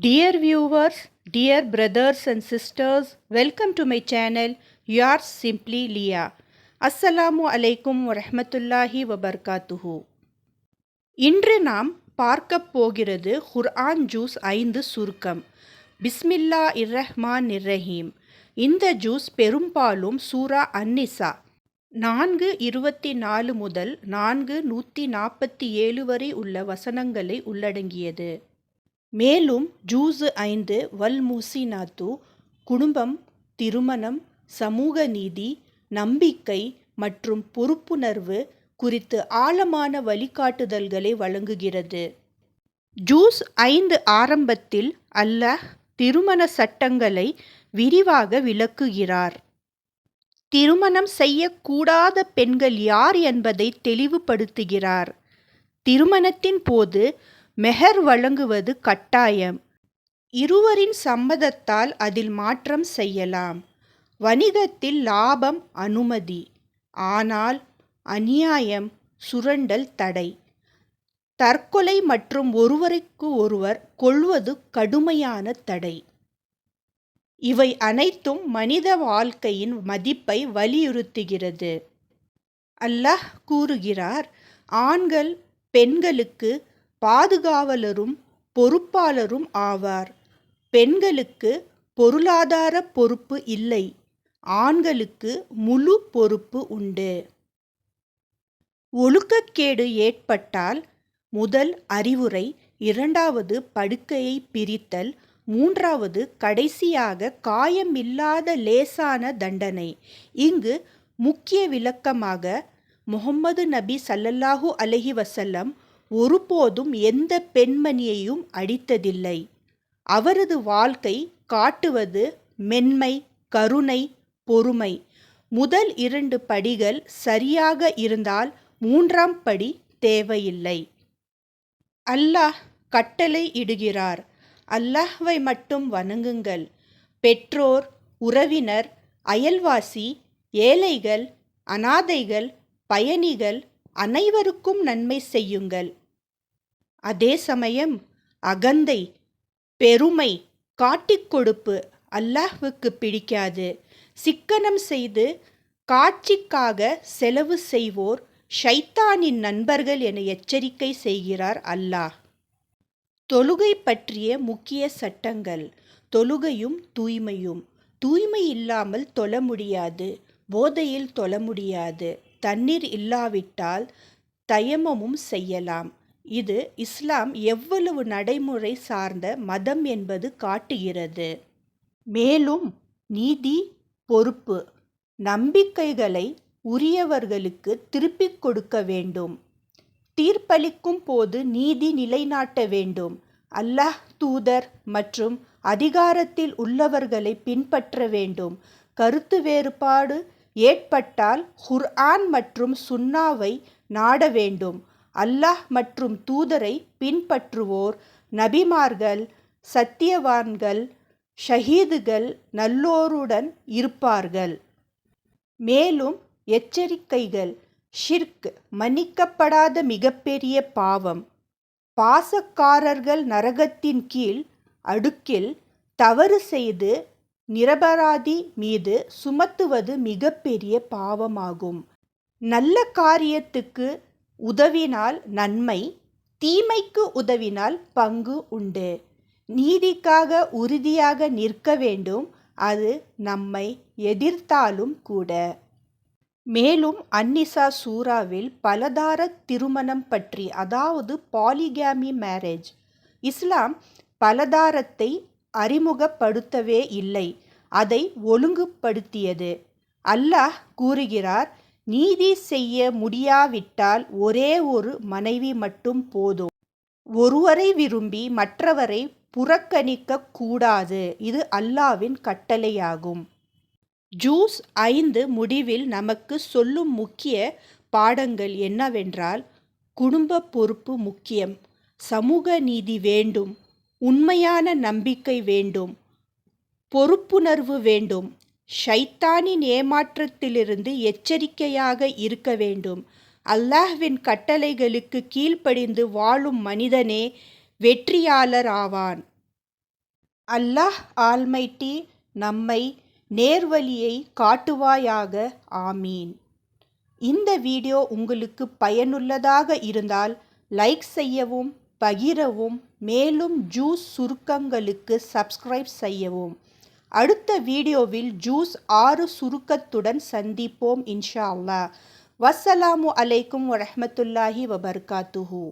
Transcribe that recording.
Dear viewers, dear brothers and sisters, welcome to my channel, Yours Simply Leah. Assalamu alaikum wa rahmatullahi wa barakatuhu. இன்று நாம் பார்க்கப் போகிறது குர்ஆன் juice 5 சுருக்கம். பிஸ்மில்லா இர்ரஹ்மான் இர்ரஹீம். இந்த juice பெரும்பாலும் சூரா அந்நிசா 4:24 முதல் 4:147 வரை உள்ள வசனங்களை உள்ளடங்கியது. மேலும் ஜூஸ் 5 வல் மூசினாத்து குடும்பம், திருமணம், சமூக நீதி, நம்பிக்கை மற்றும் பொறுப்புணர்வு குறித்து ஆழமான வழிகாட்டுதல்களை வழங்குகிறது. ஜூஸ் 5 ஆரம்பத்தில் அல்லாஹ் திருமண சட்டங்களை விரிவாக விளக்குகிறார். திருமணம் செய்யக்கூடாத பெண்கள் யார் என்பதை தெளிவுபடுத்துகிறார். திருமணத்தின் போது மெஹர் வழங்குவது கட்டாயம். இருவரின் சம்மதத்தால் அதில் மாற்றம் செய்யலாம். வணிகத்தில் லாபம் அனுமதி, ஆனால் அநியாயம், சுரண்டல் தடை. தற்கொலை மற்றும் ஒருவருக்கு ஒருவர் கொல்வது கடுமையான தடை. இவை அனைத்தும் மனித வாழ்க்கையின் மதிப்பை வலியுறுத்துகிறது. அல்லாஹ் கூறுகிறார், ஆண்கள் பெண்களுக்கு பாதுகாவலரும் பொறுப்பாளரும் ஆவார். பெண்களுக்கு பொருளாதார பொறுப்பு இல்லை, ஆண்களுக்கு முழு பொறுப்பு உண்டு. ஒழுக்கக்கேடு ஏற்பட்டால் முதல் அறிவுரை, இரண்டாவது படுக்கையை பிரித்தல், மூன்றாவது கடைசியாக காயமில்லாத லேசான தண்டனை. இங்கு முக்கிய விளக்கமாக முஹம்மது நபி ஸல்லல்லாஹு அலைஹி வஸல்லம் ஒருபோதும் எந்த பெண்மணியையும் அடித்ததில்லை. அவரது வாழ்க்கை காட்டுவது மென்மை, கருணை, பொறுமை. முதல் 2 படிகள் சரியாக இருந்தால் 3ஆம் படி தேவையில்லை. அல்லாஹ் கட்டளை இடுகிறார், அல்லாஹ்வை மட்டும் வணங்குங்கள். பெற்றோர், உறவினர், அயல்வாசி, ஏழைகள், அனாதைகள், பயணிகள் அனைவருக்கும் நன்மை செய்யுங்கள். அதே சமயம் அகந்தை, பெருமை, காட்டிக் கொடுப்பு அல்லாஹ்வுக்கு பிடிக்காது. சிக்கனம் செய்து காட்சிக்காக செலவு செய்வோர் ஷைத்தானின் நண்பர்கள் என எச்சரிக்கை செய்கிறார் அல்லாஹ். தொழுகை பற்றிய முக்கிய சட்டங்கள். தொழுகையும் தூய்மையும். தூய்மை இல்லாமல் தொழ முடியாது. போதையில் தொழ முடியாது. தண்ணீர் இல்லாவிட்டால் தயமமும் செய்யலாம். இது இஸ்லாம் எவ்வளவு நடைமுறை சார்ந்த மதம் என்பது காட்டுகிறது. மேலும் நீதி, பொறுப்பு. நம்பிக்கைகளை உரியவர்களுக்கு திருப்பிக் கொடுக்க வேண்டும். தீர்ப்பளிக்கும் போது நீதி நிலைநாட்ட வேண்டும். அல்லாஹ் தூதர் மற்றும் அதிகாரத்தில் உள்ளவர்களை பின்பற்ற வேண்டும். கருத்து வேறுபாடு ஏற்பட்டால் குர்ஆன் மற்றும் சுன்னாவை நாட வேண்டும். அல்லாஹ் மற்றும் தூதரை பின்பற்றுவோர் நபிமார்கள், சத்தியவான்கள், ஷஹீதுகள், நல்லோருடன் இருப்பார்கள். மேலும் எச்சரிக்கைகள். ஷிர்க் மன்னிக்கப்படாத மிகப்பெரிய பாவம். பாசக்காரர்கள் நரகத்தின் கீழ் அடுக்கில் தவறு செய்து நிரபராதி மீது சுமத்துவது மிகப்பெரிய பாவமாகும். நல்ல காரியத்துக்கு உதவினால் நன்மை, தீமைக்கு உதவினால் பங்கு உண்டு. நீதிக்காக உறுதியாக நிற்க வேண்டும், அது நம்மை எதிர்த்தாலும் கூட. மேலும் அந்நிசா சூராவில் பலதார திருமணம் பற்றி, அதாவது பாலிகேமி மேரேஜ். இஸ்லாம் பலதாரத்தை அறிமுகப்படுத்தவே இல்லை, அதை ஒழுங்குபடுத்தியது. அல்லாஹ் கூறுகிறார், நீதி செய்ய முடியாவிட்டால் ஒரே ஒரு மனைவி மட்டும் போதும். ஒருவரை விரும்பி மற்றவரை புறக்கணிக்க கூடாது. இது அல்லாஹ்வின் கட்டளையாகும். ஜூஸ் 5 முடிவில் நமக்கு சொல்லும் முக்கிய பாடங்கள் என்னவென்றால், குடும்ப பொறுப்பு முக்கியம், சமூக நீதி வேண்டும், உண்மையான நம்பிக்கை வேண்டும், பொறுப்புணர்வு வேண்டும், ஷைத்தானின் ஏமாற்றத்திலிருந்து எச்சரிக்கையாக இருக்க வேண்டும். அல்லாஹ்வின் கட்டளைகளுக்கு கீழ்ப்படிந்து வாழும் மனிதனே வெற்றியாளர் ஆவான். அல்லாஹ் ஆல்மைட்டி நம்மை நேர்வழியை காட்டுவாயாக. ஆமீன். இந்த வீடியோ உங்களுக்கு பயனுள்ளதாக இருந்தால் லைக் செய்யவும், பகிரவும், மேலும் ஜூஸ் சுருக்கங்களுக்கு சப்ஸ்கிரைப் செய்யவும். அடுத்த வீடியோவில் ஜூஸ் 6 சுருக்கத்துடன் சந்திப்போம் இன்ஷா அல்லாஹ். வஸ்ஸலாமு அலைக்கும் வரஹ்மத்துல்லாஹி வபர்காத்துஹு.